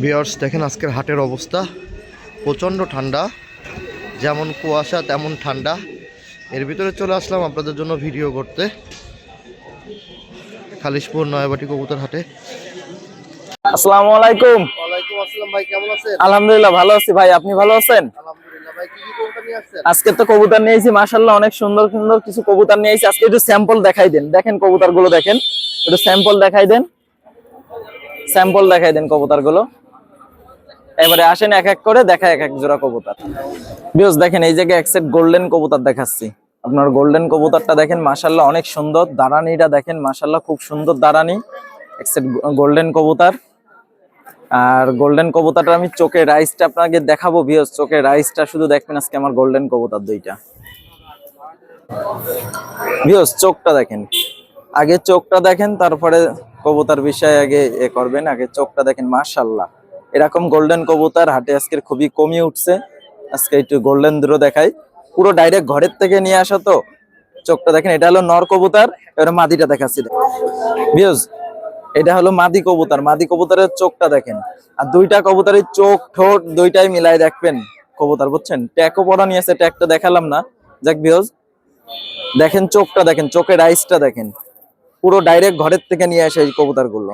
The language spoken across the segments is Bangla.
ভিউয়ার্স দেখেন আজকের হাটের অবস্থা প্রচণ্ড ঠান্ডা, যেমন কুয়াশা তেমন ঠান্ডা। এর ভিতরে চলে আসলাম আপনাদের জন্য ভিডিও করতে খালিশপুর নয়াবাটি কবুতর হাটে। আসসালামু আলাইকুম। ওয়ালাইকুম আসসালাম ভাই, কেমন আছেন? আলহামদুলিল্লাহ ভালো আছি ভাই, আপনি ভালো আছেন? আলহামদুলিল্লাহ ভাই, কি কি কবুতর নিয়ে আসছেন? আজকে তো কবুতর নিয়েছি মাশাআল্লাহ, অনেক সুন্দর সুন্দর কিছু কবুতর নিয়েছি। আজকে একটু স্যাম্পল দেখাই দেন, দেখেন কবুতর গুলো দেখেন, একটু স্যাম্পল দেখাই দেন, স্যাম্পল দেখাই দেন কবুতর গুলো। এবারে আসেন এক এক করে দেখা, এক এক জোড়া কবুতর। ভিউয়ার্স দেখেন এই জায়গায় এক সেট গোল্ডেন কবুতর দেখাচ্ছি। আপনার গোল্ডেন কবুতরটা দেখেন মাশাআল্লাহ অনেক সুন্দর, দাঁড়ানিটা দেখেন মাশাআল্লাহ খুব সুন্দর দাঁড়ানি, এক সেট গোল্ডেন কবুতর। আর গোল্ডেন কবুতরটা আমি চোখের রাইসটা আপনাকে দেখাবো ভিউয়ার্স, চোখের রাইসটা শুধু দেখবেন আজকে আমার গোল্ডেন কবুতর দুইটা। ভিউয়ার্স চোখটা দেখেন, আগে চোখটা দেখেন তারপরে কবুতর বিষয়ে আগে করবেন। আগে চোখটা দেখেন মাশাআল্লাহ, এরকম গোল্ডেন কবুতর হাটে আজকে খুবই কমই উঠছে। আজকে একটু গোল্ডেন দুটো দেখাই, পুরো ডাইরেক্ট ঘরের থেকে নিয়ে আসা তো। চোখটা দেখেন, এটা হলো নর কবুতর, এবার মাদিটা দেখাচ্ছি ভিউয়ার্স। এটা হলো মাদি কবুতর, মাদি কবুতরের চোখটা দেখেন। আর দুইটা কবুতরের চোখ ঠোঁট দুইটাই মিলাই দেখবেন কবুতর, বুঝছেন? ট্যাগও পরা নিয়েছে, ট্যাগটা দেখালাম না। যাক ভিউয়ার্স দেখেন চোখটা দেখেন, চোখের আইসটা দেখেন, পুরো ডাইরেক্ট ঘরের থেকে নিয়ে আসে এই কবুতর গুলো।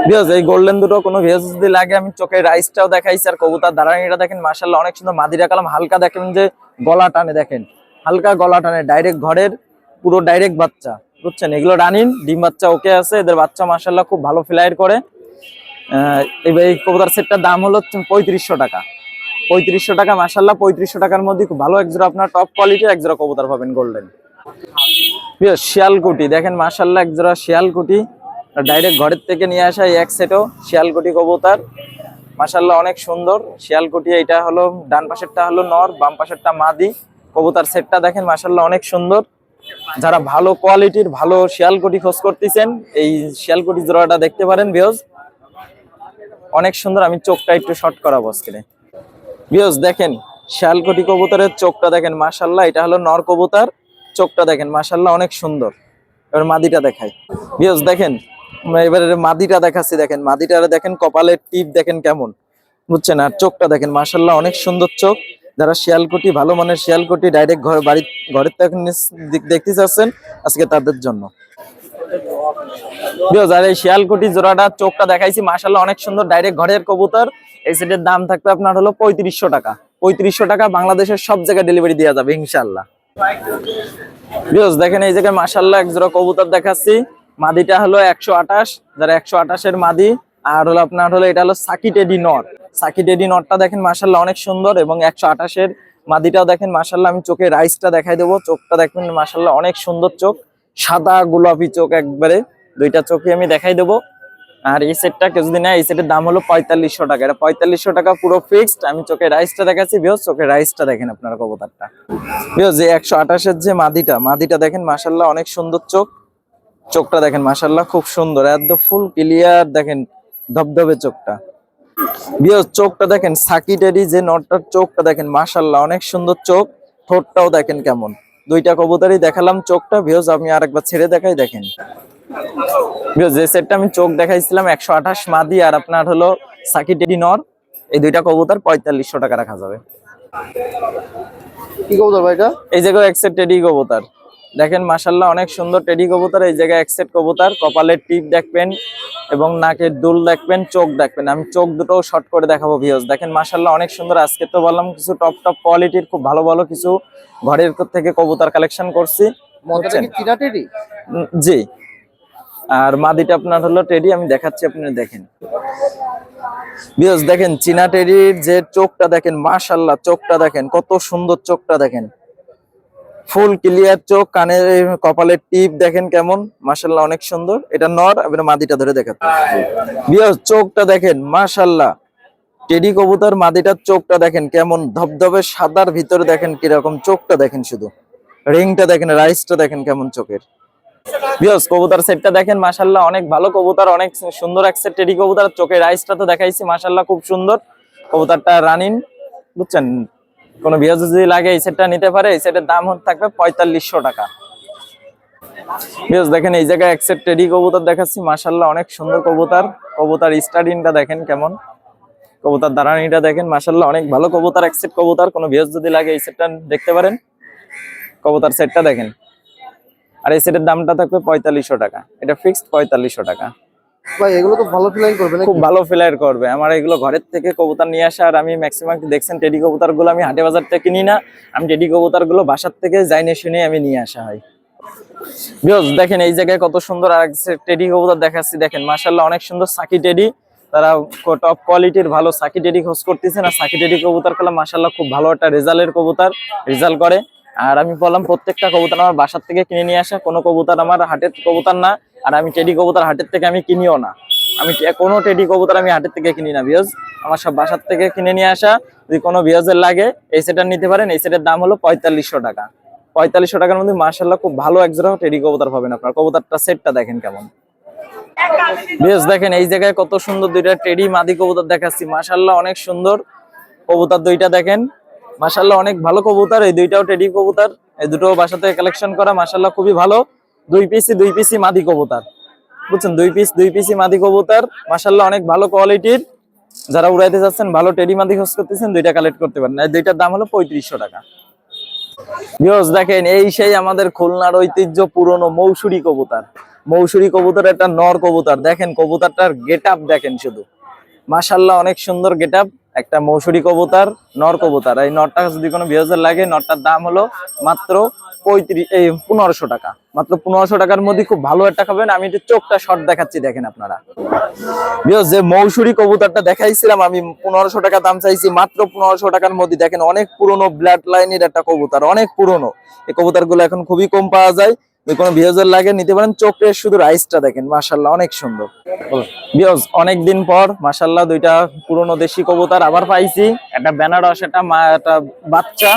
ভিউয়ার্স এই গোল্ডেন দুটো কোনো ভিউয়ার্স যদি লাগে আমি চোখের আইসটাও দেখাইছি। আর কবুতর দাঁড়ানিটা দেখেন মাশাআল্লাহ অনেক সুন্দর, মাদিরা কালাম হালকা, দেখেন যে গলা টানে, দেখেন হালকা গলা টানে, ডাইরেক্ট ঘরের পুরো ডাইরেক্ট বাচ্চা, বুঝছেন? এগুলো রানিং ডিম বাচ্চা ওকে আছে, এদের বাচ্চা মাশাআল্লাহ খুব ভালো ফ্লাইট করে। এবার এই কবুতর সেটটার দাম হলো 3500 টাকা। 3500 টাকা মাশাআল্লাহ, 3500 টাকার মধ্যে খুব ভালো এক জোড়া আপনার টপ কোয়ালিটির এক জোড়া কবুতর পাবেন গোল্ডেন। শিয়ালকুটি দেখেন মাশাআল্লাহ, এক জোড়া শিয়ালকুটি ডাইরেক্ট ঘরের থেকে নিয়ে আসা, এক সেটও শিয়ালকুটি কবুতর মাশাআল্লাহ অনেক সুন্দর শিয়ালকুটি। এটা হলো ডান পাশেরটা হলো নর, বাম পাশেরটা মাদি। কবুতর সেটটা দেখেন মাশাআল্লাহ অনেক সুন্দর। যারা ভালো কোয়ালিটির ভালো শিয়ালকুটি খোঁজ করতেছেন এই শিয়ালকুটি জোড়াটা দেখতে পারেন ভিউয়ার্স, অনেক সুন্দর। আমি চোখটা একটু শর্ট করাবো আজকে ভিউয়ার্স। দেখেন শিয়ালকুটি কবুতরের চোখটা দেখেন মাশাআল্লাহ, এটা হলো নর কবুতর, চোখটা দেখেন মাশাআল্লাহ অনেক সুন্দর। এবার মাদিটা দেখাই ভিউয়ার্স, দেখেন এবারে মাদিটা দেখাচ্ছি। দেখেন মাদিটারে দেখেন, কপালের টিপ দেখেন কেমন, বুঝছেন? আর চোখটা দেখেন মাশাআল্লাহ অনেক সুন্দর চোখ। যারা শিয়ালকুটি ভালো মানের শিয়ালকুটি ডাইরেক্ট ঘরের থেকে দেখতে চাচ্ছেন আজকে তাদের জন্য ভিউয়ার্স। আর এই শিয়ালকুটি জোড়াটা চোখটা দেখাইছি মাশাআল্লাহ অনেক সুন্দর, ডাইরেক্ট ঘরের কবুতর। এই সেটের দাম থাকবে আপনার হলো 3500 টাকা। 3500 টাকা বাংলাদেশের সব জায়গায় ডেলিভারি দেওয়া যাবে ইনশাআল্লাহ। ভিউয়ার্স দেখেন এই জায়গায় মাশাআল্লাহ এক জোড়া কবুতর দেখাচ্ছি। মাদিটা হলো 128, যারা 128 এর মাদি। আর হলো আপনার হলো এটা হলো সাকি টেডি নর, সাকি টেডি নরটা দেখেন মাশাআল্লাহ অনেক সুন্দর, এবং 128 এর মাদিটাও দেখেন মাশাআল্লাহ। আমি চোখের রাইসটা দেখাই দেবো, চোখটা দেখবেন মাশাআল্লাহ অনেক সুন্দর চোখ, সাদা গোলাপি চোখ একবারে, দুইটা চোখই আমি দেখাই দেবো। আর এই সেটটা কেউ যদি নেয় এই সেটের দাম হলো 4500 টাকা। এটা 4500 টাকা পুরো ফিক্সড। আমি চোখের রাইসটা দেখাচ্ছি ভিউয়ার্স, চোখের রাইসটা দেখেন আপনারা কবুতরটা ভিউয়ার্স। যে 128 এর যে মাদিটা দেখেন মাশাআল্লাহ অনেক সুন্দর চোখ, চোখটা দেখেন মাশাআল্লাহ খুব সুন্দর, একদম ফুল ক্লিয়ার, দেখেন ধবধবে চোখটা ভিউয়ার্স। চোখটা দেখেন সাকি টেডি যে নটটার চোখটা দেখেন মাশাআল্লাহ অনেক সুন্দর চোখ, ঠোঁটটাও দেখেন কেমন। দুইটা কবুতরই দেখালাম চোখটা ভিউয়ার্স, আমি আরেকবার ছেড়ে দেখাই দেখেন ভিউয়ার্স। যে সেটটা আমি চোখ দেখাইছিলাম 128 মাদি আর আপনার হলো সাকি টেডি নর, এই দুইটা কবুতর 4500 টাকা রাখা যাবে। কি কবুতর ভাই এটা? এই জায়গায় এক সেট টেডি কবুতর দেখেন মাশাআল্লাহ অনেক সুন্দর টেডি কবুতর। এই জায়গায় এক সেট কবুতর, কপালের টিপ দেখবেন এবং নাকের দুল দেখবেন, চোখ দেখবেন। আমি চোখ দুটো শর্ট করে দেখাবো ভিউয়ার্স, দেখেন মাশাআল্লাহ অনেক সুন্দর। আজকে তো বললাম কিছু টপ কোয়ালিটির খুব ভালো ভালো কিছু ঘরের থেকে কবুতর কালেকশন করছি, মজাটা কি চীনা টেডি? জি। আর মাদিটা আপনার হলো টেডি, আমি দেখাচ্ছি আপনারা দেখেন ভিউয়ার্স। দেখেন চীনা টেডির যে চোখটা দেখেন মাশাআল্লাহ, চোখটা দেখেন কত সুন্দর, চোখটা দেখেন ফুল ক্লিয়ার চোখ, কানের কপালের টিপ দেখেন কেমন মাশাআল্লাহ অনেক সুন্দর। এটা নর, এবারে মাদিটা ধরে দেখেন ভিউয়ার্স, চোখটা দেখেন মাশাআল্লাহ। টেডি কবুতর মাদিটার চোখটা দেখেন কেমন ধবধবে সাদার ভিতরে, দেখেন কিরকম চোখটা দেখেন, শুধু রিংটা দেখেন, রাইসটা দেখেন কেমন চোখের ভিউয়ার্স। কবুতর সেটটা দেখেন মাশাআল্লাহ অনেক ভালো কবুতর, অনেক সুন্দর এক সেট টেডি কবুতর। চোখের রাইসটা তো দেখাইছি মাশাআল্লাহ খুব সুন্দর। কবুতরটা রানিং, বুঝছেন? কোনো ভিউয়ার্স যদি লাগে এই সেটটা নিতে পারে। এই সেটের দাম থাকবে 4500 টাকা। ভিউয়ার্স দেখেন এই জায়গায় এক সেট টেডি কবুতর দেখাচ্ছি, মাশাআল্লাহ অনেক সুন্দর কবুতর। কবুতর স্টাডিংটা দেখেন কেমন, কবুতর দাঁড়ানিটা দেখেন, মাশাআল্লাহ অনেক ভালো কবুতর। এক সেট কবুতর, কোনো ভিউয়ার্স যদি লাগে এই সেটটা দেখতে পারেন। কবুতর সেটটা দেখেন, আর এই সেটের দামটা থাকবে 4500 টাকা, এটা ফিক্সড 4500 টাকা। ভাই এগুলো তো ভালো ফ্লাই করবে না? খুব ভালো ফ্লায়ার করবে। আমার এগুলো ঘরের থেকে কবুতর নিয়ে আসা, আর আমি ম্যাক্সিমাম দেখছেন টেডি কবুতর গুলো আমি হাটে বাজার থেকে কিনি না, আমি টেডি কবুতর গুলো বাসার থেকে যাইনে শুনে আমি নিয়ে আসা হয়। ভিউয়ার্স দেখেন এই জায়গায় কত সুন্দর আর টেডি কবুতর দেখাচ্ছি, দেখেন মাশাআল্লাহ অনেক সুন্দর সাকি টেডি। তারা টপ কোয়ালিটির ভালো সাকি টেডি খোঁজ করতেছেন, আর সাকি টেডি কবুতর খেলা মাশাআল্লাহ খুব ভালো একটা রেজাল্টের কবুতর, রেজাল্ট করে। আর আমি বললাম প্রত্যেকটা কবুতর আমার বাসার থেকে কিনে নিয়ে আসা, কোনো কবুতর আমার হাটের কবুতর না। আর আমি টেডি কবুতর হাটের থেকে আমি কিনিও না, আমি কোনো টেডি কবুতর আমি হাটের থেকে কিনি না ভিউয়ার্স, আমার সব বাসার থেকে কিনে নিয়ে আসা। যদি কোনো ভিউয়ার্সের লাগে এই সেটটা নিতে পারেন। এই সেটের দাম হলো 4500 টাকা। 4500 টাকার মধ্যে মাশাআল্লাহ খুব ভালো এক জোড়া টেডি কবুতর পাবেন আপনার। কবুতরটা সেটটা দেখেন কেমন। ভিউয়ার্স দেখেন এই জায়গায় কত সুন্দর দুইটা টেডি মাদি কবুতর দেখাচ্ছি, মাশাআল্লাহ অনেক সুন্দর কবুতর দুইটা দেখেন, মাশাআল্লাহ অনেক ভালো কবুতর। এই দুইটাও টেডি কবুতর, এই দুটো বাসা থেকে কালেকশন করা, মাশাআল্লাহ খুবই ভালো। দুই পিসি মাদি কবুতর, বুঝছেন, দুই পিসি মাদি কবুতর, মাশাআল্লাহ অনেক ভালো কোয়ালিটির। যারা উড়াইতে যাচ্ছেন, ভালো টেডি মাদি খোঁজ করতেছেন, দুইটা কালেক্ট করতে পারেন। এই দুইটার দাম হলো 3500 টাকা। ভিউয়ার্স দেখেন এই সেই আমাদের খুলনার ঐতিহ্য পুরনো মৌসুরি কবুতর। মৌসুরি কবুতর একটা নর কবুতর, দেখেন কবুতরটার গেটআপ দেখেন শুধু, মাশাআল্লাহ অনেক সুন্দর গেটআপ। একটা মৌসুরি কবুতর, নর কবুতর। এই নরটা যদি কোনো ভিউয়ার্সের লাগে, নরটার দাম হলো মাত্র 1500 টাকা। মাত্র 1500 টাকার মধ্যে খুব ভালো একটা খাবেন। আমি একটু চোখটা শর্ট দেখাচ্ছি, দেখেন আপনারা। ভিউয়ার্স যে মৌসুরি কবুতরটা দেখাইছিলাম আমি 1500 টাকা দাম চাইছি, মাত্র 1500 টাকার মধ্যে দেখেন অনেক পুরনো ব্লাড লাইনের একটা কবুতর, অনেক পুরনো। এই কবুতরগুলো এখন খুবই কম পাওয়া যায়, কোনো ভিউয়ার্সের লাগে নিতে পারেন। চোখের শুধু রাইসটা দেখেন, মাশাআল্লাহ অনেক সুন্দর। ভিউয়ার্স অনেকদিন পর মাশাআল্লাহ দুইটা পুরনো দেশি কবুতর আবার পাইছি। একটা বেনারস, একটা বাচ্চা,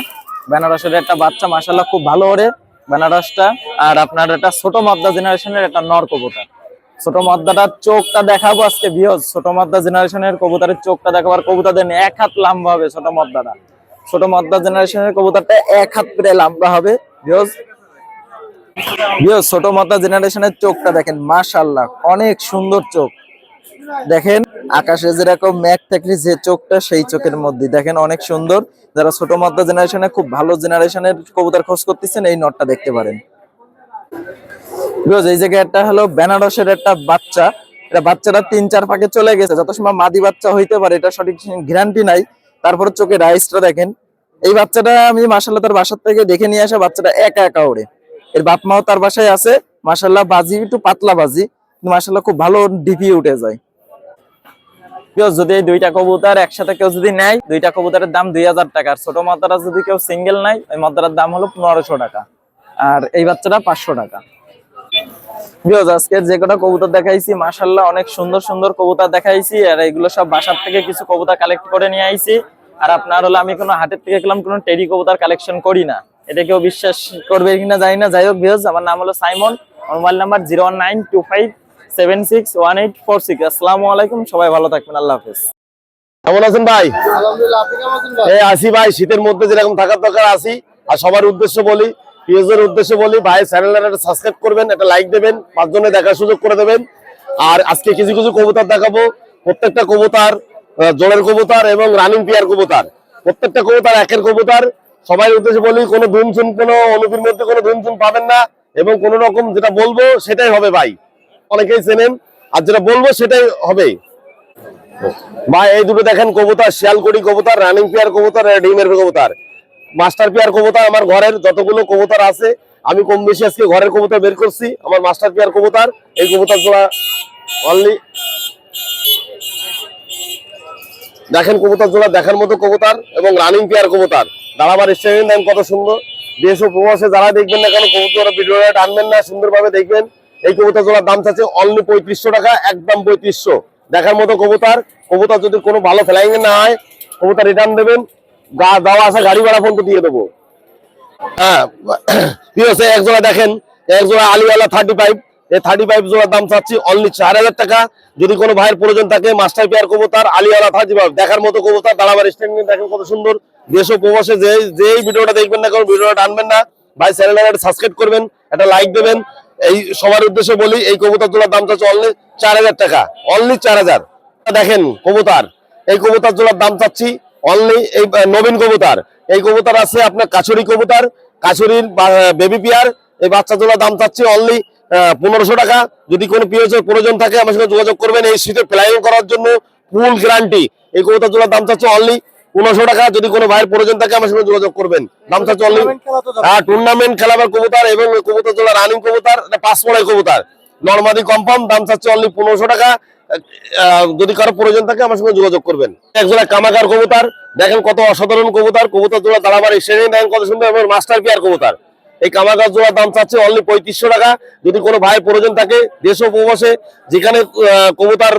বেনারসের একটা বাচ্চা, মাশাআল্লাহ খুব ভালো ওরে বেনারসটা। আর আপনার একটা ছোট মদ্দা জেনারেশনের একটা নর কবুতর। ছোট মদ্দাটার চোখটা দেখাবো আজকে ভিউয়ার্স, ছোট মদ্দা জেনারেশনের কবুতরের চোখটা দেখাবো। আর কবুতরদের 1 হাত লম্বা হবে ছোট মদ্দাটা, ছোট মদ্দা জেনারেশনের কবুতরটা 1 হাত প্রায় লম্বা হবে ভিউয়ার্স। ছোট মদ্দা জেনারেশনের চোখটা দেখেন, মাশাআল্লাহ অনেক সুন্দর চোখ। দেখেন আকাশে যেরকম মেঘ থাকলে যে চোখটা, সেই চোখের মধ্যে দেখেন অনেক সুন্দর। যারা ছোট মদ্দা জেনারেশনে খুব ভালো জেনারেশনের কবুতর খোঁজ করতেছেন, এই নটটা দেখতে পারেন। এই জায়গায় একটা হলো বেনারসের একটা বাচ্চা, এটা বাচ্চাটা 3-4 পাকে চলে গেছে, যত সময় মাদি বাচ্চা হইতে পারে এটা সঠিক গ্যারান্টি নাই। তারপরে চোখে রাইসটা দেখেন। এই বাচ্চাটা আমি মাশাআল্লাহ তার বাসার থেকে দেখে নিয়ে আসা, বাচ্চাটা একা একা ওড়ে। এর বাপ মাও তার বাসায় আছে, মাশাআল্লাহ বাজি একটু পাতলা বাজি, মাশাআল্লাহ খুব ভালো ডিপি উঠে যায়। যদি এই দুইটা কবুতর একসাথে কেউ যদি নেয়, দুইটা কবুতরের দাম 2000 টাকা। আর ছোট মদ্দারা যদি কেউ সিঙ্গেল নেয়, ওই মদ্দারার দাম হলো 1500 টাকা, আর এই বাচ্চাটা 500 টাকা। আজকে যে কটা কবুতর দেখাইছি মাশাআল্লাহ অনেক সুন্দর সুন্দর কবুতর দেখাইছি, আর এগুলো সব বাসার থেকে কিছু কবুতর কালেক্ট করে নিয়ে আইছি। আর আপনার হলো আমি কোনো হাটের থেকে গেলাম কোনো টেডি কবুতর কালেকশন করি না, এটা কেউ বিশ্বাস করবে কিনা জানি না। যাই হোক ভিউয়ার্স, আমার নাম হলো সাইমন, মোবাইল নাম্বার 01925761846। আসসালামু আলাইকুম, সবাই ভালো থাকবেন, আল্লাহ হাফেজ। কেমন আছেন ভাই? আলহামদুলিল্লাহ, আপনি কেমন আছেন ভাই? এই আসি ভাই, শীতের মধ্যে যেরকম থাকার দরকার আসি। আর সবার উদ্দেশ্যে বলি, ভিউয়ারদের উদ্দেশ্যে বলি, ভাই চ্যানেলটা সাবস্ক্রাইব করবেন, একটা লাইক দেবেন, 5 জনে দেখার সুযোগ করে দেবেন। আর আজকে কিছু কিছু কবুতর দেখাবো, প্রত্যেকটা কবুতর জোড়ের কবুতর এবং রানিং পেয়ার কবুতর, প্রত্যেকটা কবুতর একের কবুতর। সবাই উদ্দেশ্যে বলি, কোনো ধুমচুন, কোনো অনুপির মধ্যে কোনো ধুমচুন পাবেন না, এবং কোন রকম যেটা বলবো সেটাই হবে ভাই, অনেকেই চেনেন, আর যেটা বলবো সেটাই হবে ভাই। এই দুটো দেখেন কবুতর, শিয়ালকুড়ি কবুতর, রানিং পেয়ার কবুতর, ডিমের কবুতর, মাস্টার পেয়ার কবুতর। আমার ঘরের যতগুলো কবুতর আছে আমি কম বেশি আজকে ঘরের কবুতর বের করছি, আমার মাস্টার পেয়ার কবুতর। এই কবুতর জোড়া অনলি দেখেন, কবুতর জোড়া দেখার মতো কবুতর এবং রানিং পেয়ার কবুতর। দাঁড়াবার স্টেশন দেন কত সুন্দর। দেশ ও প্রবাসে যারা দেখবেন না কেন কবুতর ভিডিওটা টানবেন না, সুন্দরভাবে দেখবেন। এই কবুতর জোড়ার দাম চাচ্ছে অনলি 3500 টাকা, একদম 3500। দেখার মতো কবুতর। কবুতর যদি কোনো ভালো ফ্লাইং না হয়, কবুতর রিটার্ন দেবেন, দেওয়া আছে গাড়ি ভাড়া ফোন দিয়ে দেবো। হ্যাঁ ঠিক আছে, এক জোড়া দেখেন, এক জোড়া আলিওয়ালা 35, এই 35 জোড়ার দাম চাচ্ছি অনলি 4000 টাকা। যদি কোনো ভাইয়ের প্রয়োজন থাকে, মাস্টার পেয়ার কবুতর, আলিওয়ালা 35 দেখার মতো কবুতর। দাঁড়াবার স্ট্যান্ড দেখেন কত সুন্দর। দেশ ও প্রবাসে যেই ভিডিওটা দেখবেন না কারণ ভিডিওটা টানবেন না ভাই, চ্যানেলটা সাবস্ক্রাইব করবেন, একটা লাইক দেবেন। এই সবার উদ্দেশ্যে বলি, এই কবুতর জোড়ার দাম চাচ্ছে অনলি 4000 টাকা, অনলি 4000। দেখেন কবুতর, এই কবুতর জোড়ার দাম চাচ্ছি অনলি, এই নবীন কবুতর, এই কবুতর আছে আপনার কাছুরি কবুতর, কাছুরির বেবি পেয়ার, এই বাচ্চা জোড়ার দাম চাচ্ছি অনলি 1500 টাকা। যদি কোনো পিওজের প্রয়োজন থাকে আমার সঙ্গে যোগাযোগ করবেন। এই শীতে ফ্লাইং করার জন্য ফুল গ্যারান্টি, এই কবুতর জোড়ার দাম চাচ্ছে অনলি 1500 টাকা। যদি কোনো ভাইয়ের প্রয়োজন থাকে আমার সঙ্গে যোগাযোগ করবেন। দাম চাচ্ছে অনলি, টুর্নামেন্ট খেলাবার কবুতর এবং কবুতর জোড়া রানিং কবুতর, পাঁচ পড়াই কবুতর, নরমাদি কনফার্ম, দাম চাচ্ছে অনলি 1500 টাকা। যদি কারো প্রয়োজন থাকে আমার সঙ্গে যোগাযোগ করবেন। একজোড়া কামাকার কবুতর, দেখেন কত অসাধারণ কবুতর, কবুতর জোড়া দাঁড়াবার শ্রেণী দেখেন কত সুন্দর, এবং মাস্টার পেয়ার কবুতর। এই কামাকার জোড়ার দাম চাচ্ছে অনলি 3500 টাকা। যদি কোনো ভাইয়ের প্রয়োজন থাকে দেশ ও প্রবাসে যেখানে কবুতর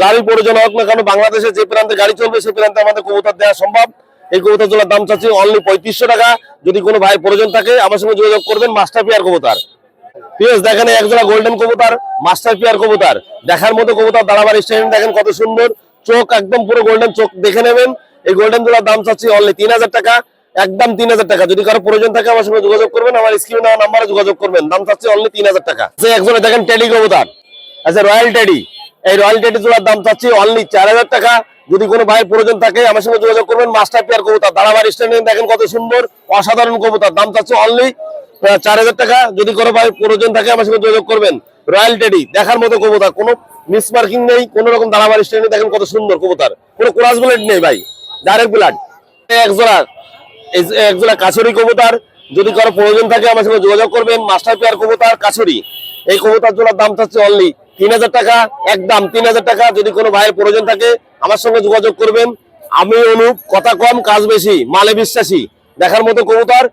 যারই প্রয়োজন হোক না কেন, বাংলাদেশে যে প্রান্তে গাড়ি চলবে সে প্রান্তে আমাদের কবুতর দেওয়া সম্ভব। এই কবুতর জোড়ার দাম চাচ্ছে অনলি 3500 টাকা। যদি কোনো ভাইয়ের প্রয়োজন থাকে আমার সঙ্গে যোগাযোগ করবেন। মাস্টার পেয়ার কবুতর, দেখেন একজোড়া গোল্ডেন কবুতর, মাস্টার পেয়ার কবুতর, দেখার মতো কবুতর, দাঁড়াবার স্টাইল দেখেন কত সুন্দর, চোখ একদম পুরো গোল্ডেন, চোখ দেখে নেবেন। এই গোল্ডেন জোড়ার দাম চাচ্ছি অনলি 3000 টাকা, একদম 3000 টাকা। যদি কারো প্রয়োজন থাকে আমার সঙ্গে যোগাযোগ করবেন, আমার স্ক্রিনে দেওয়া নাম্বারে যোগাযোগ করবেন। দাম চাচ্ছি অনলি 3000 টাকা। একজোড়া দেখেন টেডি কবুতর, আচ্ছা রয়্যাল টেডি, এই রয়্যাল টেডি জোড়ার দাম চাচ্ছি অনলি 4000 টাকা। যদি কোনো ভাইয়ের প্রয়োজন থাকে আমার সঙ্গে যোগাযোগ করবেন। মাস্টার পেয়ার কবুতর, দাঁড়াবার স্টাইল দেখেন কত সুন্দর, অসাধারণ কবুতর, দাম চাচ্ছি অনলি 4000 টাকা। যদি কোনো ভাই প্রয়োজন থাকে আমার সঙ্গে যোগাযোগ করবেন। রয়্যাল টেডি, দেখার মতো কবুতর, কোনো মিস মার্কিং নেই, কোনো রকম দাঁড়াবার স্টাইল নেই, দেখেন কত সুন্দর কবুতর, কোনো ক্রস ব্লাড নেই ভাই, ডাইরেক্ট ব্লাড। একজোড়া কাছুরি কবুতর, যদি কারো প্রয়োজন থাকে আমার সঙ্গে যোগাযোগ করবেন। মাস্টার পেয়ার কবুতর কাছুরি, এই কবুতর জোড়ার দাম চাচ্ছে অনলি 3000 টাকা, একদম 3000 টাকা। যদি কোনো ভাইয়ের প্রয়োজন থাকে আমার সঙ্গে যোগাযোগ করবেন। আমি অনুপ, কথা কম কাজ বেশি, মালে বিশ্বাসী, দেখার মতো কবুতর,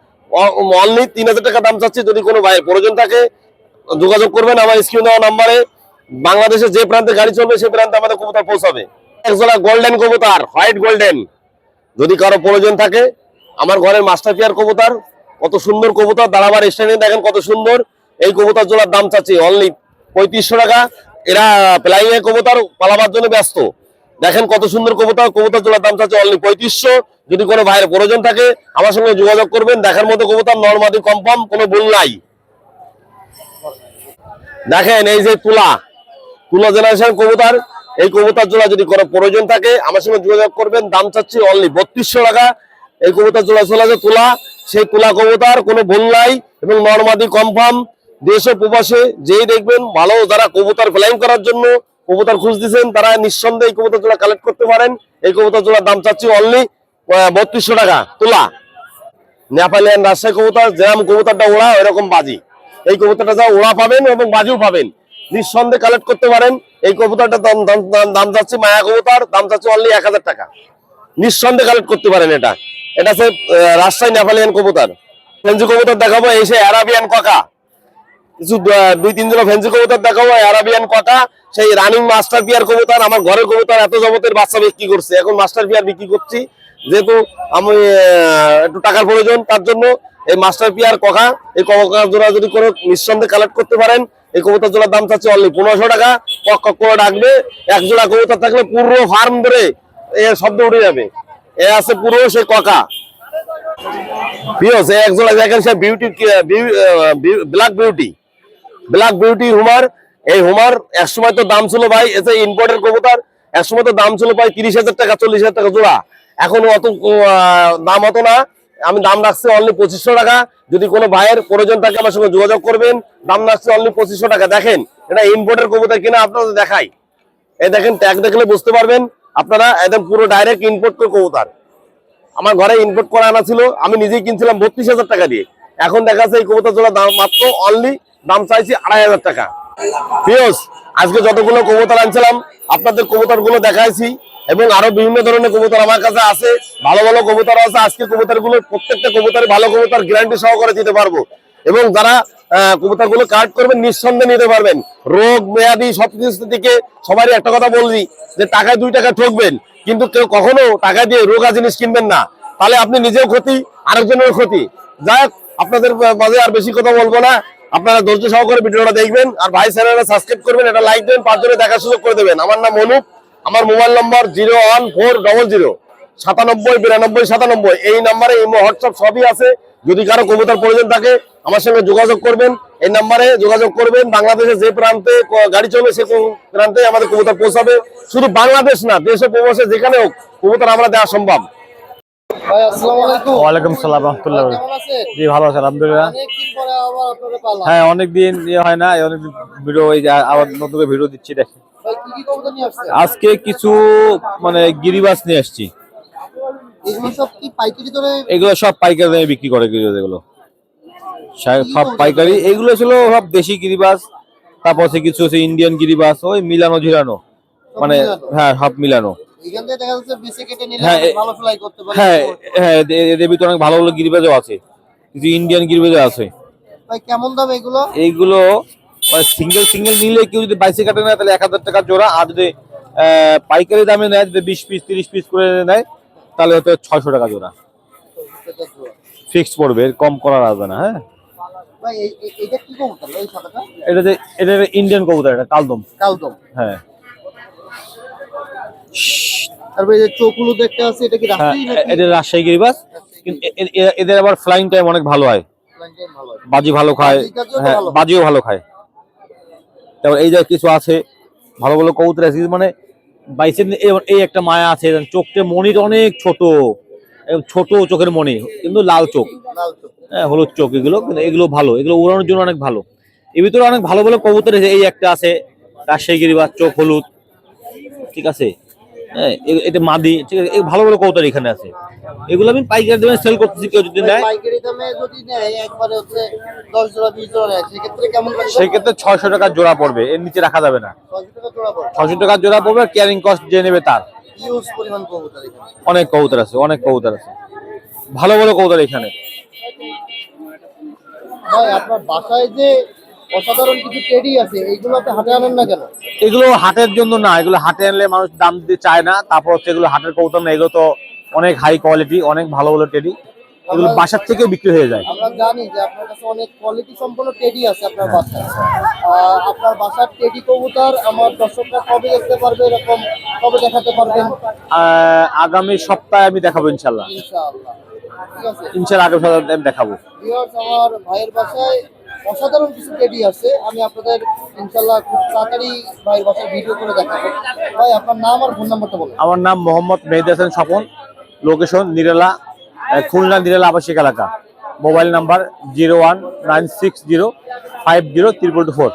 অনলি 3000 টাকা দাম চাচ্ছি। যদি কোনো ভাইয়ের প্রয়োজন থাকে যোগাযোগ করবেন আমার স্ক্রিনে দেওয়া নাম্বারে। বাংলাদেশে যে প্রান্তে গাড়ি চলবে সে প্রান্তে আমাদের কবুতর পৌঁছাবে। একজোড়া গোল্ডেন কবুতর, হোয়াইট গোল্ডেন, যদি কারো প্রয়োজন থাকে আমার ঘরের মাস্টার পেয়ার কবুতর, কত সুন্দর কবুতর, দাঁড়াবার স্টাইল দেখেন কত সুন্দর। এই কবুতর জোড়ার দাম চাচ্ছি অনলি 3500 টাকা। এরা ফ্লাইং এ কবুতর পালাবার জন্য ব্যস্ত, দেখেন কত সুন্দর কবুতর, কবুতর জোড়ার দাম চাচ্ছে অনলি 3500। যদি কোনো ভাইয়ের প্রয়োজন থাকে আমার সঙ্গে যোগাযোগ করবেন। দেখার মতো কবুতর, নরমাদি কনফার্ম, কোনো ভুল নাই। দেখেন এই যে তুলা জেনারেশন কবুতর, এই কবুতর জোড়া যদি কোনো প্রয়োজন থাকে আমার সঙ্গে যোগাযোগ করবেন। দাম চাচ্ছি অনলি 3200 টাকা। এই কবুতর জোড়া চলে আছে তুলা, সেই তুলা কবুতর, কোনো ভুল নাই এবং নরমাদি কনফার্ম। দেশ ও প্রবাসে যেই দেখবেন ভালো, যারা কবুতর ফ্লাইং করার জন্য কবুতর খুঁজতেছেন তারা নিঃসন্দেহে এই কবুতর জোড়া কালেক্ট করতে পারেন। এই কবুতর জোড়ার দাম চাচ্ছি অনলি 3200 টাকা। তুলা নেপালিয়ান রাজশাহী কবুতর, যেরকম কবুতরটা ওড়া ওইরকম বাজি, এই কবুতরটা যা ওড়া পাবেন এবং বাজিও পাবেন, নিঃসন্দেহে কালেক্ট করতে পারেন। এই কবুতরটা দাম যাচ্ছে মায়া কবুতর, দাম যাচ্ছে অনলি 1000 টাকা, নিঃসন্দেহে কালেক্ট করতে পারেন। এটা হচ্ছে রাজশাহী নেপালিয়ান কবুতর। ফেন্সি কবুতর দেখাবো, এই সে অ্যারাবিয়ান কাকা, কিছু 2-3 জন ফেন্সি কবুতর দেখাবো, অ্যারাবিয়ান কাকা, সেই রানিং মাস্টার পিয়ার কবুতর। আমার ঘরের কবুতর এত জগতের বাচ্চা বিক্রি করছে, এখন মাস্টার পিয়ার বিক্রি করছি, যেহেতু আমি একটু টাকার প্রয়োজন, তার জন্য এই মাস্টার পিয়ার কাকা, এই কাকা জোড়া যদি কোনো নিঃসন্দেহে কালেক্ট করতে পারেন। এই কবুতর জোড়ার দাম চাচ্ছে অনলি 1500 টাকা। কক করে ডাকবে, এক জোড়া কবুতর থাকলে পুরো ফার্ম ধরে এর শব্দ উঠে যাবে। এ আছে পুরো সেই কাকা পিওস, এক জোড়া দেখেন সে বিউটি, ব্ল্যাক বিউটি হুমার। এই হুমার একসময় তো দাম ছিল ভাই, এতে ইম্পোর্টের কবুতর, একসময় তো দাম ছিল ভাই 30,000 টাকা 40,000 টাকা জোড়া, এখন অত দাম হতো না। আমি দাম রাখছি অনলি 2500 টাকা। যদি কোনো ভাইয়ের প্রয়োজন থাকে আমার সঙ্গে যোগাযোগ করবেন। দাম রাখছি অনলি 2500 টাকা। দেখেন এটা ইম্পোর্টের কবুতর কিনা আপনাদের দেখাই, এই দেখেন ট্যাগ দেখলে বুঝতে পারবেন আপনারা, একদম পুরো ডাইরেক্ট ইম্পোর্ট করে কবুতর। আমার ঘরে ইম্পোর্ট করা আনা ছিল, আমি নিজেই কিনছিলাম 32,000 টাকা দিয়ে। এখন দেখা যাচ্ছে এই কবুতর জোড়া দাম মাত্র অনলি দাম চাইছি 2500 টাকা। পিওস আজকে যতগুলো কবুতর আনছিলাম আপনাদের কবুতর গুলো দেখাইছি, এবং আরো বিভিন্ন ধরনের কবুতর আমার কাছে আছে, ভালো ভালো কবুতর আছে। আজকে কবুতর গুলো প্রত্যেকটা কবুতর ভালো কবুতর, গ্যারান্টি সহকারে দিতে পারবো। এবং যারা কবুতর গুলো কার্ড করবেন নিঃসন্দেহে নিতে পারবেন। রোগ মেয়াদি সবকিছু থেকে সবারই একটা কথা বলছি যে টাকায় 2 টাকা ঠকবেন, কিন্তু কেউ কখনো টাকা দিয়ে রোগা জিনিস কিনবেন না, তাহলে আপনি নিজেও ক্ষতি, আরেকজনের ক্ষতি। যাই হোক, আপনাদের মাঝে আর বেশি কথা বলবো না, আপনারা ধৈর্য সহকারে ভিডিওটা দেখবেন, আর ভাই চ্যানেলটা সাবস্ক্রাইব করবেন, এটা লাইক দেবেন, 5 জনে দেখার সুযোগ করে দেবেন। আমার নাম অনুপ, আমার মোবাইল নম্বর 01400 97 92 97। এই নাম্বারে ইমো হোয়াটসঅ্যাপ সবই আছে। যদি কারো কবুতর প্রয়োজন থাকে আমার সঙ্গে যোগাযোগ করবেন, এই নাম্বারে যোগাযোগ করবেন। বাংলাদেশের যে প্রান্তে গাড়ি চলবে সে প্রান্তে আমাদের কবুতর পৌঁছাবে। শুধু বাংলাদেশ না, দেশে প্রবাসে যেখানে হোক কবুতর আমরা দেওয়া সম্ভব। ভাই আসসালামু আলাইকুম। ওয়ালাইকুম সালাম রাহমাতুল্লাহ। কেমন আছেন? জি ভালো আছে আলহামদুলিল্লাহ। অনেকদিন পরে আবার আপনাদের পালা। হ্যাঁ অনেকদিন হয় না, অনেকদিন ভিডিও এই যে আবার নতুন করে ভিডিও দিচ্ছি দেখি। ভাই কি কি কবুতর নিয়ে আসছেন? আজকে কিছু মানে গিরিবাস নিয়ে আসছি। এগুলো সব কি পাইকারি দরে? এগুলো সব পাইকারি দামে বিক্রি করে গিরিবাস, এগুলো সব পাইকারি। এগুলো ছিল সব দেশি গিরিবাস, তারপর হচ্ছে কিছু হচ্ছে ইন্ডিয়ান গিরিবাস, ওই মিলানো ঝিলানো, মানে হ্যাঁ সব মিলানো। এখান থেকে দেখা যাচ্ছে বেঁচে কেটে নিলে হ্যাঁ, ভালো ফ্লাই করতে পারে। হ্যাঁ হ্যাঁ এদের ভিতরে অনেক ভালো ভালো গিরিবাজও আছে, কিছু ইন্ডিয়ান গিরিবাজও আছে। ভাই কেমন দাম এগুলো? এইগুলো মানে সিঙ্গেল সিঙ্গেল নিলে কেউ যদি বাইসে কাটে নেয় তাহলে 1000 টাকা জোড়া, আর যদি পাইকারি দামে নেয়, যদি 20 পিস 30 পিস করে নেয় তাহলে হয়তো 600 টাকা জোড়া ফিক্সড পড়বে, এর কম করা যাবে না। হ্যাঁ ভাই এইটা কি কবুতর এই সাদাটা? এটা ইন্ডিয়ান কবুতর, এটা কালদম। কালদম। হ্যাঁ তারপরে এই যে চোখগুলো দেখতে আছে, এটা কি হ্যাঁ রাজশাহী নাকি? এটা রাজশাহী গিরিবাস, কিন্তু এদের আবার ফ্লাইং টাইম অনেক ভালো হয়, লাইনটাই ভালো আছে। বাজি ভালো খায়। বাজি কাজও হ্যাঁ ভালো। বাজিও ভালো খায়। তারপর এই যে কিছু আছে ভালো ভালো কবুতর আছে, মানে বাইসের এই একটা মায়া আছে, চোখটা মনির অনেক ছোট, ছোট চোখের মনি কিন্তু লাল চোখ, লাল চোখ। হ্যাঁ হলুদ চোখ। এগুলো কিন্তু এগুলো ভালো, এগুলো উড়ানোর জন্য অনেক ভালো। এর ভিতরে অনেক ভালো ভালো কবুতর আছে। এই একটা আছে রাজশাহী গিরিবাস, চোখ হলুদ, ঠিক আছে। হ্যাঁ এটা মাদি, ঠিক আছে। এই ভালো ভালো কবুতর এখানে আছে, এগুলো আমি পাইকারি দামে সেল করতেছি। কেউ যদি নেয়, পাইকারি দামে যদি নেয় একবারে হচ্ছে 10 জোড়া 20 জোড়া নেয়, সেক্ষেত্রে কেমন করে? সেই ক্ষেত্রে 600 টাকা জোড়া পড়বে, এর নিচে রাখা যাবে না। 600 টাকা জোড়া পড়ে। 600 টাকা জোড়া পড়বে, ক্যারিং কস্ট যে নেবে তার। ইউজ পরিমাণ কবুতর এখানে। অনেক কবুতর আছে, অনেক কবুতর আছে, ভালো ভালো কবুতর এখানে। ভাই আপনার বাসায় যে অসাধারণ কিছু টেডি আছে, এইগুলো আপনি হাটে আনেন না কেন? এগুলো হাটের জন্য না, এগুলো হাটে আনলে মানুষ দাম দিতে চায় না। তারপর হচ্ছে এগুলো হাটের কবুতর না, এগুলো তো অনেক হাই কোয়ালিটি, অনেক ভালো ভালো টেডি, এগুলো বাসার থেকেও বিক্রি হয়ে যায়। আমরা জানি যে আপনার কাছে অনেক কোয়ালিটি সম্পন্ন টেডি আছে আপনার বাসায়। আপনার বাসার টেডি কবুতর আমার দর্শকরা কবে দেখতে পারবে, এরকম কবে দেখাতে পারবেন? আগামী সপ্তাহে আমি দেখাবো ইনশাল্লাহ। ইনশাআল্লাহ। ঠিক আছে ইনশাল্লাহ আগামী সপ্তাহে আমি দেখাবো। ভিউয়ার্স, আমার ভাইয়ের বাসায় অসাধারণ কিছু টেডি আছে, আমি আপনাদের ইনশাআল্লাহ খুব তাড়াতাড়ি ভাইয়ের বাসায় ভিডিও করে দেখাবো। ভাই আপনার নাম আর ফোন নাম্বারটা বলুন। আমার নাম মোহাম্মদ মেহেদী হাসান স্বপন, লোকেশন নিরালা, খুলনা নিরালা আবাসিক এলাকা। Mobile number 01960503224।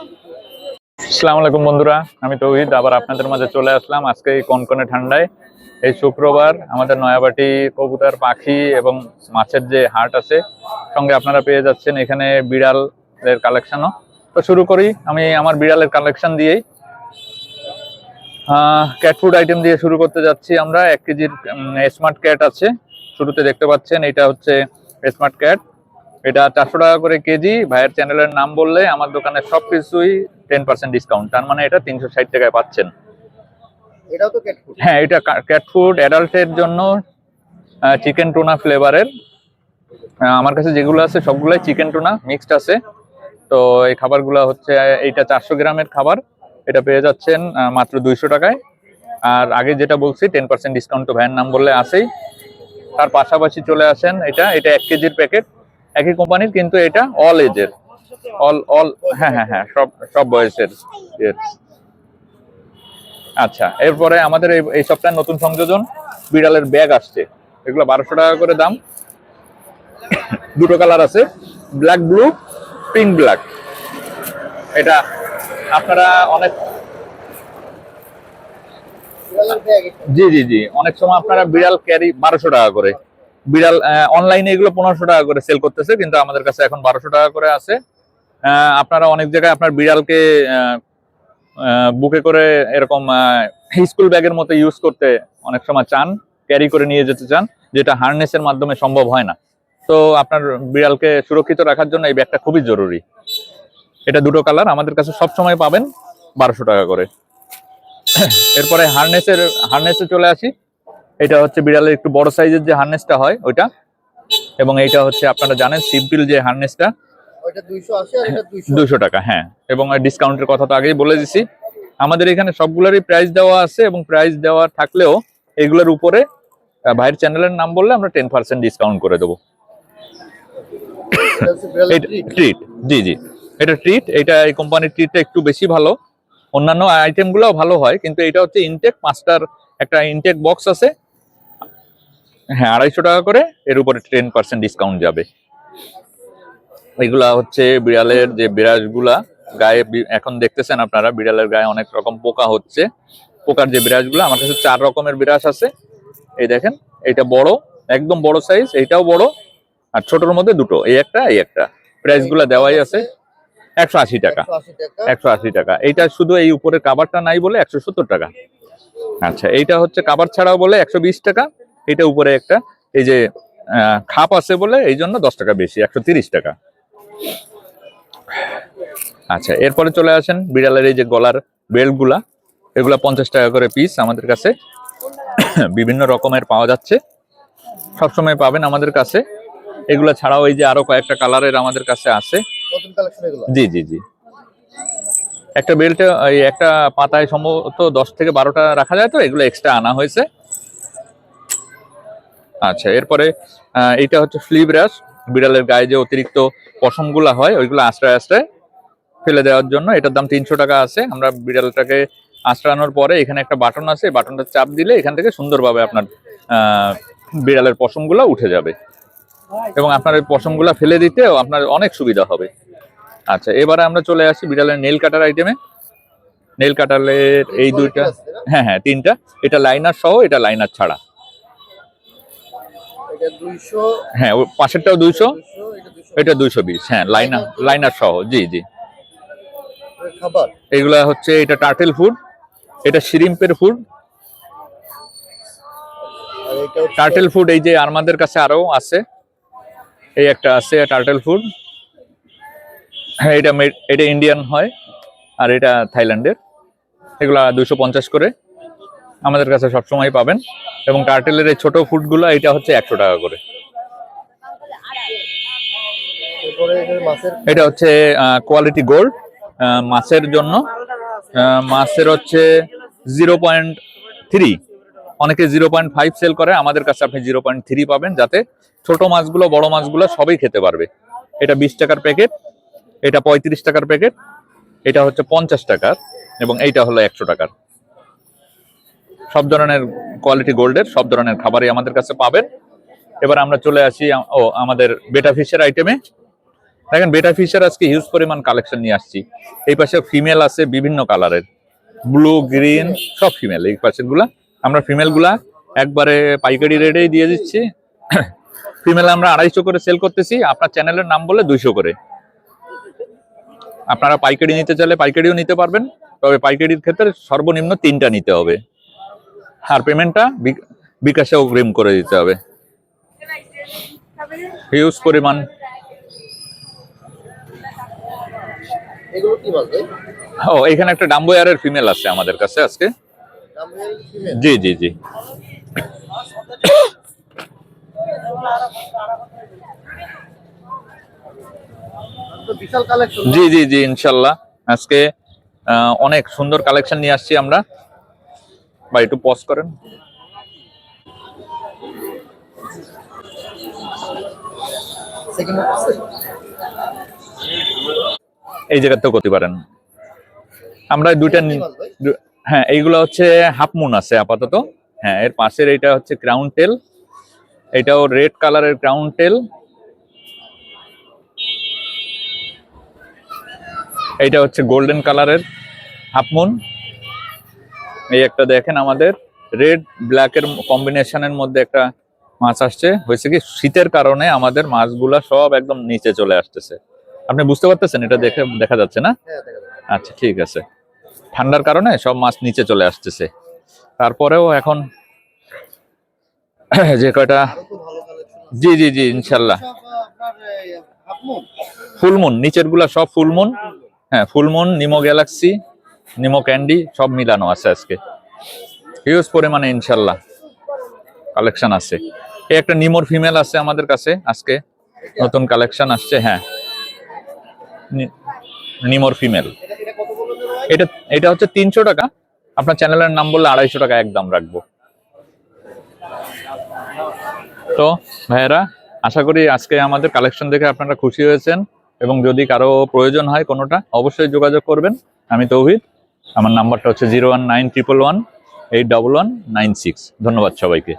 আসসালামু আলাইকুম বন্ধুরা, আমি তৌহিদ আবার আপনাদের মাঝে চলে আসলাম আজকে এই কনকনে ঠান্ডায়। এই শুক্রবার আমাদের নয়াবাটি কবুতর, পাখি এবং মাছের যে হাট আছে, সঙ্গে আপনারা পেয়ে যাচ্ছেন এখানে বিড়ালের কালেকশনও। তো শুরু করি আমি আমার বিড়ালের কালেকশন দিয়েই। ক্যাট ফুড আইটেম দিয়ে শুরু করতে যাচ্ছি আমরা। 1 কেজির স্মার্ট ক্যাট আছে, শুরুতে দেখতে পাচ্ছেন এটা হচ্ছে স্মার্ট ক্যাট। এটা 400 টাকা করে কেজি। ভাইয়ের চ্যানেলের নাম বললে আমার দোকানে সবকিছুই 10% ডিসকাউন্ট, তার মানে এটা 360 টাকায় পাচ্ছেন। এটাও তো ক্যাট ফুড? হ্যাঁ, এটা ক্যাট ফুড অ্যাডাল্টের জন্য, চিকেন টুনা ফ্লেভারের। আমার কাছে যেগুলো আছে সবগুলাই চিকেন টুনা মিক্সড আছে। তো এই খাবারগুলো হচ্ছে, এইটা 400 গ্রামের খাবার, এটা পেয়ে যাচ্ছেন মাত্র 200 টাকায়। আর আগে যেটা বলছি 10% ডিসকাউন্ট তো ভাইয়ের নাম বললে আছেই। তার পাশাপাশি চলে আসেন এটা 1 কেজির প্যাকেট, একই কোম্পানির, কিন্তু এটা অল এজের, অল হ্যাঁ হ্যাঁ হ্যাঁ সব বয়সের। আচ্ছা, এরপরে আমাদের এই সপ্তাহে নতুন সংযোজন বিড়ালের ব্যাগ আসছে। এগুলো 1200 টাকা করে দাম। দুটো কালার আছে, ব্ল্যাক ব্লু, পিঙ্ক ব্ল্যাক। এটা আপনারা অনেক জি জি জি অনেক সময় আপনারা বিড়াল ক্যারি 1200 টাকা করে, বিড়াল অনলাইনে এগুলো 1500 টাকা করে সেল করতেছে, কিন্তু আমাদের কাছে এখন 1200 টাকা করে আছে। আপনারা অনেক জায়গায় আপনার বিড়ালকে বুকে করে এরকম স্কুল ব্যাগের মতো ইউজ করতে অনেক সময় চান, ক্যারি করে নিয়ে যেতে চান, যেটা হার্নেসের মাধ্যমে সম্ভব হয় না। তো আপনার বিড়ালকে সুরক্ষিত রাখার জন্য এই ব্যাগটা খুবই জরুরি। এটা দুটো কালার আমাদের কাছে সব সময় পাবেন 1200 টাকা করে। এরপরে হার্নেসে চলে আসি। এটা হচ্ছে বিড়ালের একটু বড় সাইজের যে হার্নেসটা হয় ওইটা, এবং এইটা হচ্ছে আপনারা জানেন সিম্পল যে হার্নেসটা, ওইটা 280 আর এটা 200 টাকা। হ্যাঁ, এবং ডিসকাউন্টের কথা তো আগেই বলে দিছি। আমাদের এখানে সবগুলোরই প্রাইস দেওয়া আছে, এবং প্রাইস দেওয়া থাকলেও এগুলোর উপরে ভাইয়ের চ্যানেলের নাম বললে আমরা 10% ডিসকাউন্ট করে দেবো। এটা হচ্ছে বিড়ালের treat। ট্রিট, জি জি, এটা ট্রিট। এটা এই কোম্পানির ট্রিটটা একটু বেশি ভালো, অন্যান্য আইটেম গুলোও ভালো হয়, কিন্তু এটা হচ্ছে ইনটেক মাস্টার, একটা ইনটেক বক্স আছে, হ্যাঁ 250 টাকা করে, এর উপরে 10% ডিসকাউন্ট যাবে। এগুলা হচ্ছে বিড়ালের যে বিরাজগুলা গায়ে, এখন দেখতেছেন আপনারা বিড়ালের গায়ে অনেক রকম পোকা হচ্ছে, পোকার যে বিরাজগুলো আমার কাছে 4 রকমের বিরাজ আছে। এই দেখেন, এটা বড়, একদম বড় সাইজ, এইটাও বড়, আর ছোটর মধ্যে দুটো, এই একটা। প্রাইস গুলা দেওয়াই আছে 180 টাকা, 180 টাকা। 180 টাকা। এইটা শুধু এই উপরের কাভারটা নাই বলে 170 টাকা। আচ্ছা, এইটা হচ্ছে কাভার ছাড়াও বলে 120 টাকা। এটা উপরে একটা এই যে খাপ আছে বলে এই জন্য 10 টাকা বেশি, 130 টাকা। আচ্ছা, এরপরে চলে আসেন বিড়ালের এই যে গলার বেল্ট গুলা, এগুলা 50 টাকা করে পিস আমাদের কাছে বিভিন্ন রকমের পাওয়া যাচ্ছে, সবসময় পাবেন আমাদের কাছে। এগুলা ছাড়াও এই যে আরো কয়েকটা কালারের আমাদের কাছে আছে। নতুন কালেকশন এগুলো। জি জি জি, একটা বেল্টে এই একটা পাতায় সম্ভবত 10 থেকে 12টা রাখা যায়, তো এগুলো এক্সট্রা আনা হয়েছে। আচ্ছা, এরপরে এটা হচ্ছে ফ্লি ব্রাশ, বিড়ালের গায়ে যে অতিরিক্ত পশমগুলা হয় ওইগুলো আশ্রয় আশ্রয় ফেলে দেওয়ার জন্য। এটার দাম 300 টাকা আছে। আমরা বিড়ালটাকে আশ্রানোর পরে এখানে একটা বাটন আছে, বাটনটা চাপ দিলে এখান থেকে সুন্দরভাবে আপনার বিড়ালের পশমগুলো উঠে যাবে, এবং আপনার এই পশমগুলা ফেলে দিতেও আপনার অনেক সুবিধা হবে। আচ্ছা, এবারে আমরা চলে আসি বিড়ালের নেল কাটার আইটেমে। নেল কাটারের এই দুইটা, হ্যাঁ হ্যাঁ 3টা, এটা লাইনার সহ, এটা লাইনার ছাড়া। এটা 200, হ্যাঁ, ওর পাশেরটাও 200, 200, এটা 200। এটা 220। হ্যাঁ, লাইনার সহ, জি জি। খাবার। এগুলা হচ্ছে, এটা টার্টেল ফুড, এটা শ্রিম্পের ফুড। আর এটা হচ্ছে টার্টেল ফুড এই যে আমাদের কাছে আরো আছে, এই একটা আছে টার্টেল ফুড। হ্যাঁ, এটা ইন্ডিয়ান হয়, আর এটা থাইল্যান্ডের। এগুলা 250 করে আমাদের কাছে সবসময় পাবেন। এবং টার্টেলের এই ছোট ফুডগুলো, এটা হচ্ছে 100 টাকা করে। এরপরে এখানে মাছের এটা হচ্ছে কোয়ালিটি গোল্ড মাছের জন্য। মাছের হচ্ছে 0.3, অনেকে 0.5 সেল করে, আমাদের কাছে আপনি 0.3 পাবেন, যাতে ছোট মাছগুলো বড় মাছগুলো সবই খেতে পারবে। এটা 20 টাকার প্যাকেট, এটা 35 টাকার প্যাকেট, এটা হচ্ছে 50 টাকার, এবং এইটা হলো 100 টাকার। সব ধরনের কোয়ালিটি গোল্ডের সব ধরনের খাবারই আমাদের কাছে পাবেন। এবার আমরা চলে আসি আমাদের বেটা ফিশের আইটেমে। দেখেন, বেটা ফিশের আজকে হিউজ পরিমাণ কালেকশন নিয়ে আসছি। এই পাশে ফিমেল আছে বিভিন্ন কালারের, ব্লু, গ্রিন, সব ফিমেল। এই পাশের গুলা আমরা ফিমেল গুলা একবারে পাইকারি রেটেই দিয়ে দিচ্ছি। ফিমেল আমরা 250 করে সেল করতেছি, আপনার চ্যানেলের নাম বলে 200 করে। আপনারা পাইকারি নিতে চাইলে পাইকারিও নিতে পারবেন, তবে পাইকারির ক্ষেত্রে সর্বনিম্ন 3টা নিতে হবে, আর পেমেন্টটা বিকাশে অগ্রিম করে দিতে হবে। হিউজ পরিমাণ। এগুলো কি মাছ ভাই? ও, এখানে একটা ডাম্বোয়ারের ফিমেল আছে আমাদের কাছে আজকে। Dumbbell female. জি জি জি, তো বিশাল কালেকশন। জি জি জি, ইনশাল্লাহ আজকে অনেক সুন্দর কালেকশন নিয়ে আসছি আমরা। বা একটু পজ করেন। সেকেন্ড আছে। এই জায়গাতেও করতে পারেন। আমরা দুইটা হ্যাঁ, এইগুলো হচ্ছে হাফ মুন আছে আপাতত। হ্যাঁ, এর পাশের এটা হচ্ছে ক্রাউন টেল, এটাও রেড কালারের ক্রাউন টেল। এইটা হচ্ছে গোল্ডেন কালারের হাফ মুন। এই একটা দেখেন, আমাদের রেড ব্ল্যাক এর কম্বিনেশনের মধ্যে একটা মাছ আসছে। হয়েছে কি, শীতের কারণে আমাদের মাছগুলা সব একদম নিচে চলে আসতেছে। আপনি বুঝতে পারতেছেন? এটা দেখা যাচ্ছে না? আচ্ছা, ঠিক আছে। ঠান্ডার কারণে সব মাছ নিচে চলে আসতেছে। তারপরেও এখন যে কয়টা, জি জি জি, ইনশাল্লাহ ফুলমুন, নিচের গুলা সব ফুলমুন। হ্যাঁ, ফুলমুন, নিমো গ্যালাক্সি, নিমো ক্যান্ডি সব মিলানো আছে আজকে। হিউজ পরিমাণে ইনশাল্লাহ কালেকশন আছে। এই একটা নিমোর ফিমেল আছে আমাদের কাছে আজকে, নতুন কালেকশন আসছে। হ্যাঁ, নিমোর ফিমেল। এটা হচ্ছে 300 টাকা। আপনার চ্যানেলের নাম বললে 250 টাকা একদম রাখবো। তো ভাইয়েরা, আশা করি আজকে আমাদের কালেকশন দেখে আপনারা খুশি হয়েছেন, এবং যদি কারো প্রয়োজন হয় কোনোটা অবশ্যই যোগাযোগ করবেন। আমি তৌহিদ, আমার নাম্বারটা হচ্ছে 01911181196। ধন্যবাদ সবাইকে।